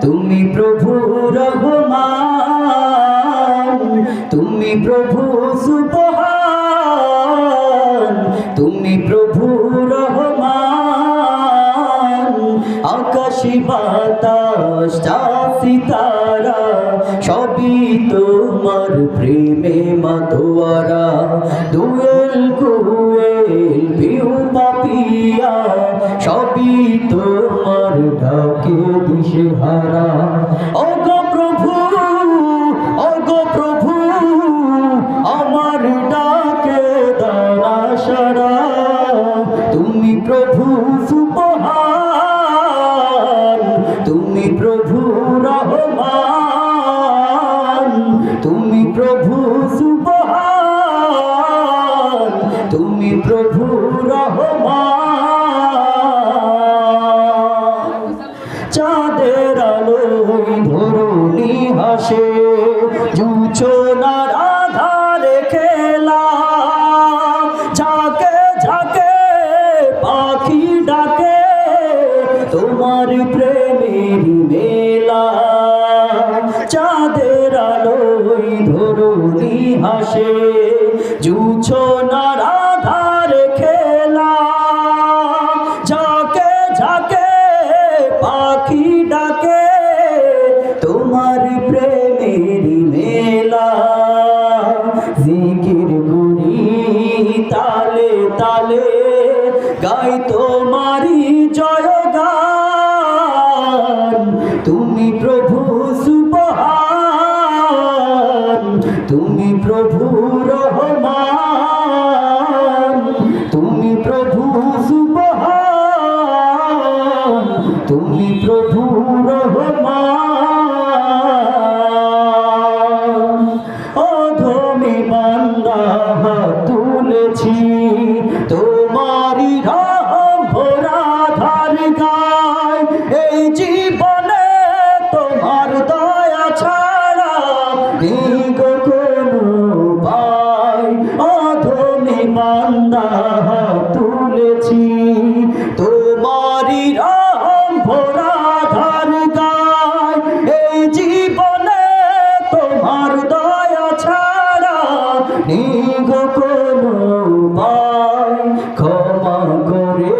তুমি প্রভু রহমান, তুমি প্রভু সুবহান, তুমি প্রভু রহমান। আকাশ বাতাস সিতারা সবই তোমার প্রেমে মাতোয়ারা। দুয়েল কুয়েল পিউ পাপিয়া সবই তোমার ডাকে দিশেহারা। ওগো প্রভু, ওগো প্রভু, আমার ডাকে দানা সারা। তুমি প্রভু সুবহান, তুমি প্রভু রহমান, তুমি প্রভু সুবহান, তুমি প্রভু রহমান। চাঁদের আলোয় ধরুনি হাসে, জুছনার আধারে খেলা। ঝাঁকে ঝাঁকে পাখি ডাকে তোমার প্রেমের মেলা। চাঁদের আলোয় ধরুনি হাসে, জুছনার আধারে খেলা। ঝাঁকে ঝাঁকে পাখি ডাকে তোমার প্রেমের মেলা। জিকির করি তালে তালে, গাই তোমারি জয়গান। তুমি প্রভু সুবহান, তুমি প্রভু রহমান, তুমি প্রভু সুবহান, তুমি প্রভু রহমান। অধমী বান্দা হাত তুলেছি, তোমারি রহম ভরা ধার গায়। এই জীবনে তোমার দয়া ছাড়া নেই গো কোনো উপায়। অধমী বান্দা হাত তুলেছি, তোমারি রহম ভরা ধার গায়। এই জীবনে তোমার দয়া ছাড়া নেই গো কোনো উপায়। ক্ষমা করে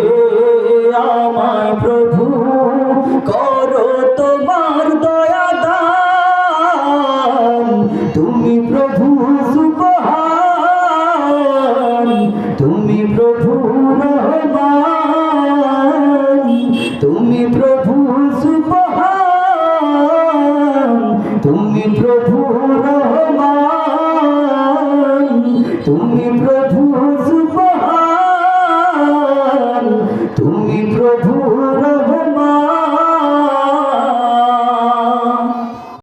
আমায় প্রভু, করো তোমার দয়া দান। তুমি প্রভু সুবহান, তুমি প্রভু রহমান, তুমি প্রভু সুবহান, তুমি প্রভু রহমান, তুমি প্রভু সুবহান।